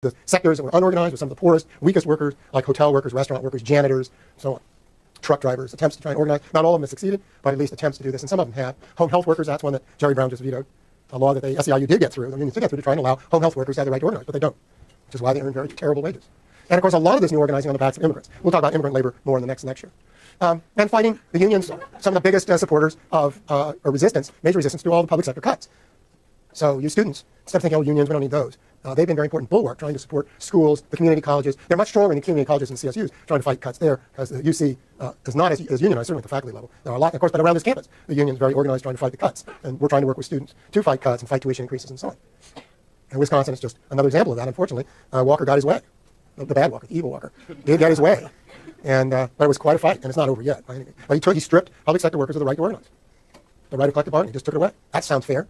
the sectors that were unorganized were some of the poorest, weakest workers, like hotel workers, restaurant workers, janitors, so on. Truck drivers, attempts to try and organize. Not all of them have succeeded, but at least attempts to do this, and some of them have. Home health workers, that's one that Jerry Brown just vetoed. A law that the SEIU did get through, the unions did get through, to try and allow home health workers to have the right to organize, but they don't, which is why they earn very terrible wages. And of course, a lot of this new organizing on the backs of immigrants. We'll talk about immigrant labor more in the next lecture. And fighting the unions, some of the biggest supporters of resistance, major resistance to all the public sector cuts. So you students, instead of thinking, oh, unions, we don't need those. They've been very important bulwark, trying to support schools, the community colleges. They're much stronger in the community colleges and CSUs, trying to fight cuts there, because the UC is not as unionized, certainly at the faculty level. There are a lot, of course, but around this campus, the union's very organized, trying to fight the cuts. And we're trying to work with students to fight cuts and fight tuition increases and so on. And Wisconsin is just another example of that, unfortunately. Walker got his way. The bad Walker, the evil Walker. He got his way. And but it was quite a fight, and it's not over yet by any means. But he stripped public sector workers of the right to organize. The right of collective bargaining, he just took it away. That sounds fair.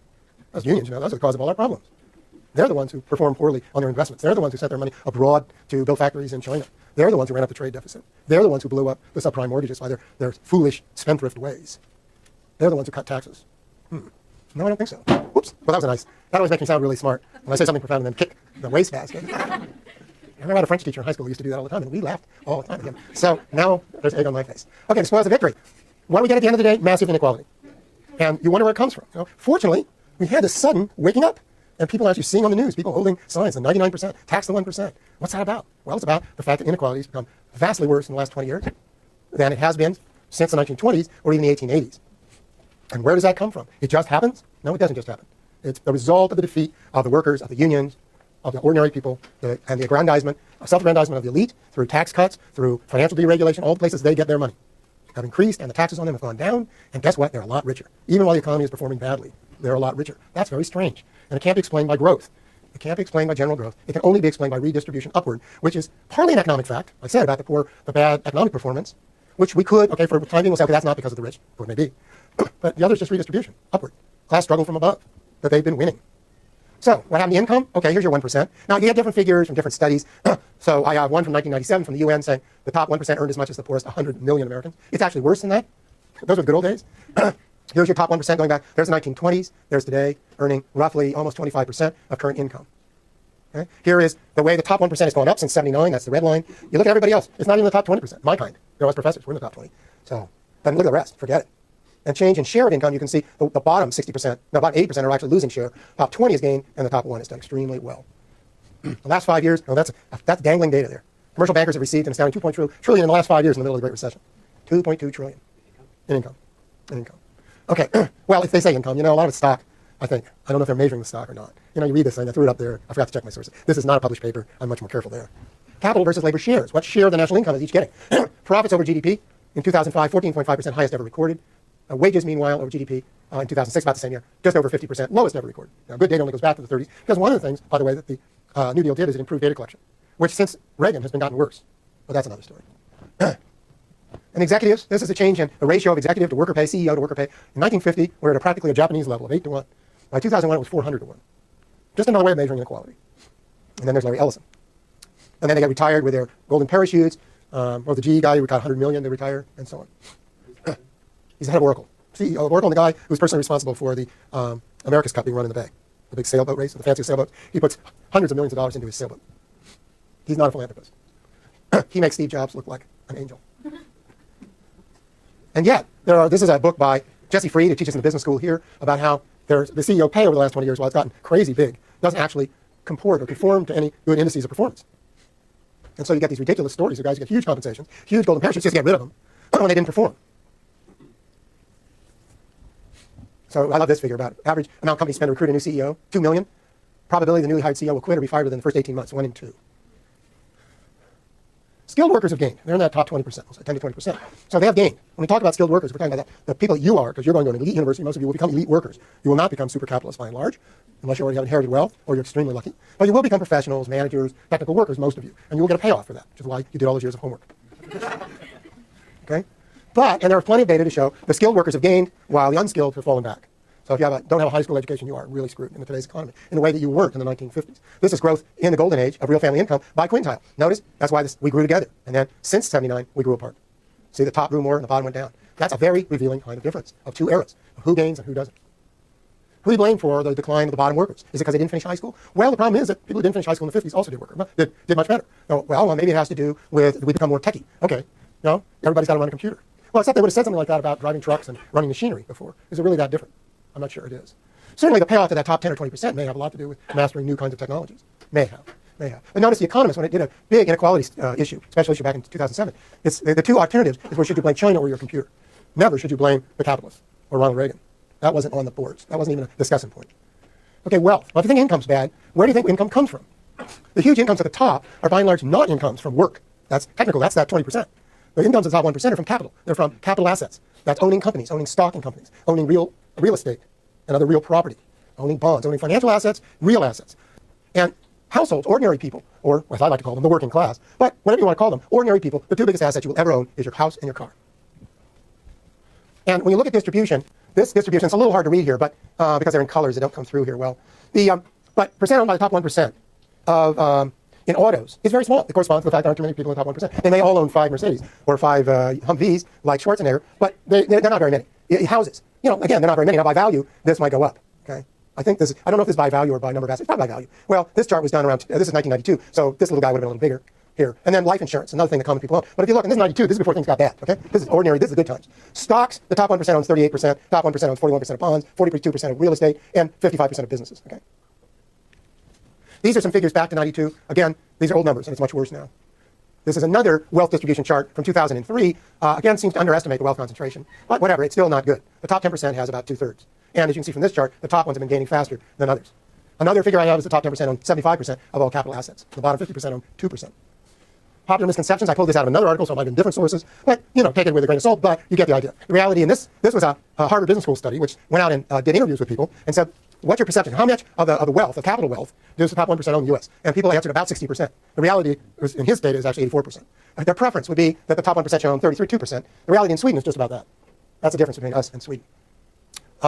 Those unions, those are the cause of all our problems. They're the ones who perform poorly on their investments. They're the ones who sent their money abroad to build factories in China. They're the ones who ran up the trade deficit. They're the ones who blew up the subprime mortgages by their foolish spendthrift ways. They're the ones who cut taxes. No, I don't think so. Whoops. Well, that always makes me sound really smart when I say something profound and then kick the wastebasket. I remember I had a French teacher in high school who used to do that all the time, and we laughed all the time at him. So now there's egg on my face. Okay, the spoils of victory. What do we get at the end of the day? Massive inequality. And you wonder where it comes from. Fortunately, we had this sudden waking up. And people are actually seeing on the news, people holding signs, the 99%, tax the 1%. What's that about? Well, it's about the fact that inequality has become vastly worse in the last 20 years than it has been since the 1920s or even the 1880s. And where does that come from? It just happens? No, it doesn't just happen. It's the result of the defeat of the workers, of the unions, of the ordinary people, and the aggrandizement, self-aggrandizement of the elite through tax cuts, through financial deregulation, all the places they get their money have increased, and the taxes on them have gone down. And guess what? They're a lot richer. Even while the economy is performing badly, they're a lot richer. That's very strange. And it can't be explained by growth. It can't be explained by general growth. It can only be explained by redistribution upward, which is partly an economic fact. I said about the poor, the bad economic performance, which we could, okay, for the time being, we'll say, okay, that's not because of the rich, or it may be. But the other is just redistribution, upward. Class struggle from above, that they've been winning. So, what happened to income? Okay, here's your 1%. Now, you have different figures from different studies. So, I have one from 1997 from the UN saying the top 1% earned as much as the poorest 100 million Americans. It's actually worse than that. Those are the good old days. Here's your top 1% going back. There's the 1920s. There's today, earning roughly almost 25% of current income. Okay? Here is the way the top 1% has gone up since 79. That's the red line. You look at everybody else. It's not even the top 20%. My kind. They're us professors. We're in the top 20. So, then look at the rest. Forget it. And change in share of income, you can see the bottom 60%, no, about 80% are actually losing share. Top 20 is gained, and the top 1 has done extremely well. The last 5 years, that's dangling data there. Commercial bankers have received an astounding $2.2 trillion in the last 5 years in the middle of the Great Recession. $2.2 trillion in income. Okay, well, if they say income, a lot of it's stock, I think. I don't know if they're measuring the stock or not. You read this thing, I threw it up there. I forgot to check my sources. This is not a published paper. I'm much more careful there. Capital versus labor shares. What share of the national income is each getting? Profits over GDP. In 2005, 14.5%, highest ever recorded. Wages, meanwhile, over GDP in 2006, about the same year, just over 50%, lowest ever recorded. Now, good data only goes back to the 30s, because one of the things, by the way, that the New Deal did is it improved data collection, which since Reagan has been gotten worse. But that's another story. And executives, this is a change in the ratio of executive to worker pay, CEO to worker pay. In 1950, we were at practically a Japanese level of 8 to 1. By 2001, it was 400 to 1. Just another way of measuring inequality. And then there's Larry Ellison. And then they got retired with their golden parachutes, or the GE guy who got 100 million, they retired, and so on. He's the head of Oracle, CEO of Oracle, and the guy who's personally responsible for the America's Cup being run in the Bay, the big sailboat race, the fanciest sailboat. He puts hundreds of millions of dollars into his sailboat. He's not a philanthropist. He makes Steve Jobs look like an angel. And yet, this is a book by Jesse Fried, who teaches in the business school here, about how the CEO pay over the last 20 years, while it's gotten crazy big, doesn't actually comport or conform to any good indices of performance. And so you get these ridiculous stories of guys who get huge compensations, huge golden parachutes, just to get rid of them when they didn't perform. So I love this figure about average amount companies spend to recruit a new CEO, $2 million. Probability the newly hired CEO will quit or be fired within the first 18 months, 1 in 2. Skilled workers have gained. They're in that top 20%, so 10 to 20%. So they have gained. When we talk about skilled workers, we're talking about that. The people that you are, because you're going to an elite university, most of you will become elite workers. You will not become super capitalists by and large, unless you already have inherited wealth or you're extremely lucky. But you will become professionals, managers, technical workers, most of you. And you will get a payoff for that, which is why you did all those years of homework. Okay? And there are plenty of data to show the skilled workers have gained while the unskilled have fallen back. So if you don't have a high school education, you are really screwed in today's economy in the way that you weren't in the 1950s. This is growth in the golden age of real family income by quintile. Notice, that's why we grew together. And then since 79, we grew apart. See, the top grew more and the bottom went down. That's a very revealing kind of difference of two eras, of who gains and who doesn't. Who do you blame for the decline of the bottom workers? Is it because they didn't finish high school? Well, the problem is that people who didn't finish high school in the 50s also did much better. Oh, well, maybe it has to do with we become more techie. Okay, no, everybody's got to run a computer. Well, except they would have said something like that about driving trucks and running machinery before. Is it really that different? I'm not sure it is. Certainly the payoff to that top 10 or 20% may have a lot to do with mastering new kinds of technologies. May have. But notice The Economist, when it did a big inequality issue, special issue back in 2007, the two alternatives is where should you blame China or your computer. Never should you blame the capitalists or Ronald Reagan. That wasn't on the boards. That wasn't even a discussion point. Okay, wealth. Well, if you think income's bad, where do you think income comes from? The huge incomes at the top are by and large not incomes from work. That's technical. That's that 20%. The incomes at the top 1% are from capital. They're from capital assets. That's owning companies, owning stock in companies, owning real estate and other real property, owning bonds, owning financial assets, real assets. And households, ordinary people, or as I like to call them, the working class, but whatever you want to call them, ordinary people, the two biggest assets you will ever own is your house and your car. And when you look at distribution, this distribution, it's a little hard to read here, but because they're in colors, they don't come through here well. But percent owned by the top 1% of in autos is very small. It corresponds to the fact there aren't too many people in the top 1%. They may all own 5 Mercedes or 5 Humvees like Schwarzenegger, but they're not very many. Houses, again, they're not very many. Now, by value, this might go up. Okay, I think this is, I don't know if this is by value or by number of assets. It's probably by value. Well, this chart was done around, this is 1992, so this little guy would have been a little bigger here. And then life insurance, another thing that common people own. But if you look, and this is 92, this is before things got bad, okay? This is ordinary, this is the good times. Stocks, the top 1% owns 38%, top 1% owns 41% of bonds, 42% of real estate, and 55% of businesses, okay? These are some figures back to 92. Again, these are old numbers, and it's much worse now. This is another wealth distribution chart from 2003. Again, seems to underestimate the wealth concentration. But whatever, it's still not good. The top 10% has about 2/3. And as you can see from this chart, the top ones have been gaining faster than others. Another figure I have is the top 10% own 75% of all capital assets. The bottom 50% own 2%. Popular misconceptions, I pulled this out of another article, so it might have been different sources. But, take it with a grain of salt, but you get the idea. The reality in this was a Harvard Business School study, which went out and did interviews with people and said, what's your perception? How much of the wealth, of capital wealth, does the top 1% own in the U.S.? And people answered about 60%. The reality in his data is actually 84%. Their preference would be that the top 1% should own 2%. The reality in Sweden is just about that. That's the difference between us and Sweden.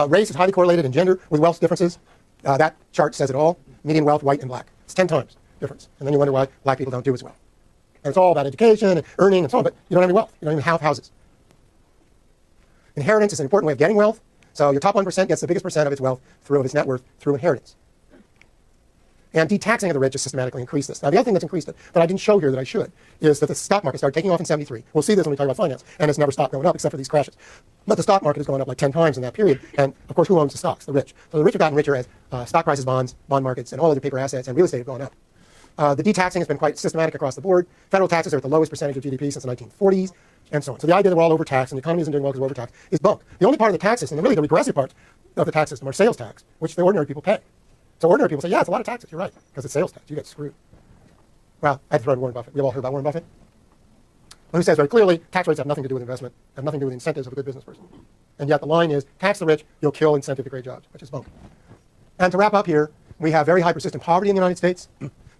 Race is highly correlated in gender with wealth differences. That chart says it all. Median wealth, white and black. It's 10 times difference. And then you wonder why black people don't do as well. And it's all about education and earning and so on, but you don't have any wealth. You don't even have houses. Inheritance is an important way of getting wealth. So your top 1% gets the biggest percent of its wealth of its net worth through inheritance. And detaxing of the rich has systematically increased this. Now, the other thing that's increased it, that I didn't show here that I should, is that the stock market started taking off in 73. We'll see this when we talk about finance, and it's never stopped going up except for these crashes. But the stock market has gone up like 10 times in that period, and of course, who owns the stocks? The rich. So the rich have gotten richer as stock prices, bonds, bond markets, and all other paper assets and real estate have gone up. The detaxing has been quite systematic across the board. Federal taxes are at the lowest percentage of GDP since the 1940s, and so on. So the idea that we're all overtaxed and the economy isn't doing well because we're overtaxed is bunk. The only part of the tax system, and really the regressive part of the tax system, are sales tax, which the ordinary people pay. So ordinary people say, yeah, it's a lot of taxes. You're right, because it's sales tax. You get screwed. Well, I had to throw in Warren Buffett. We've all heard about Warren Buffett. Well, who says very clearly, tax rates have nothing to do with investment, have nothing to do with incentives of a good business person. And yet the line is, tax the rich, you'll kill incentive to create jobs, which is bunk. And to wrap up here, we have very high persistent poverty in the United States.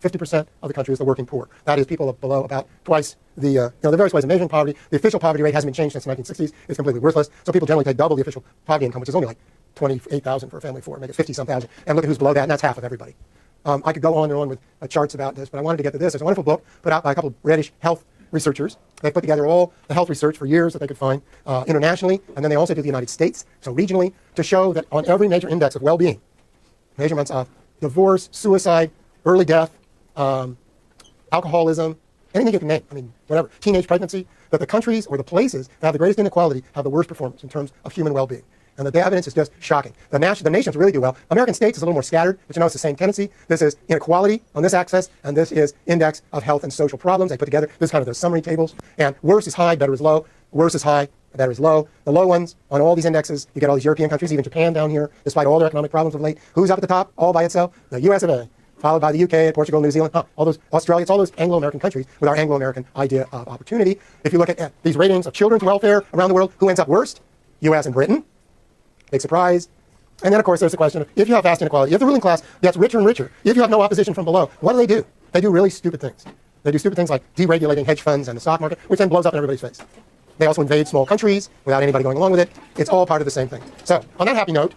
50% of the country is the working poor. That is people below about twice the, there are various ways of measuring poverty. The official poverty rate hasn't been changed since the 1960s. It's completely worthless. So people generally pay double the official poverty income, which is only like $28,000 for a family of 4, make it 50-some thousand. And look at who's below that, and that's half of everybody. I could go on and on with charts about this, but I wanted to get to this. There's a wonderful book put out by a couple of British health researchers. They put together all the health research for years that they could find internationally, and then they also do the United States, so regionally, to show that on every major index of well-being, measurements of divorce, suicide, early death, alcoholism, anything you can name, I mean, whatever, teenage pregnancy, that the countries or the places that have the greatest inequality have the worst performance in terms of human well-being. And the evidence is just shocking. The nations really do well. American states is a little more scattered, but it's the same tendency. This is inequality on this axis, and this is index of health and social problems. They put together this kind of those summary tables. And worse is high, better is low. Worse is high, better is low. The low ones on all these indexes, you get all these European countries, even Japan down here, despite all their economic problems of late. Who's up at the top all by itself? The US of A, followed by the UK, Portugal, New Zealand, all those, Australia. It's all those Anglo-American countries with our Anglo-American idea of opportunity. If you look at these ratings of children's welfare around the world, who ends up worst? US and Britain. Big surprise. And then, of course, there's the question of, if you have vast inequality, if the ruling class gets richer and richer, if you have no opposition from below, what do? They do really stupid things. They do stupid things like deregulating hedge funds and the stock market, which then blows up in everybody's face. They also invade small countries without anybody going along with it. It's all part of the same thing. So, on that happy note,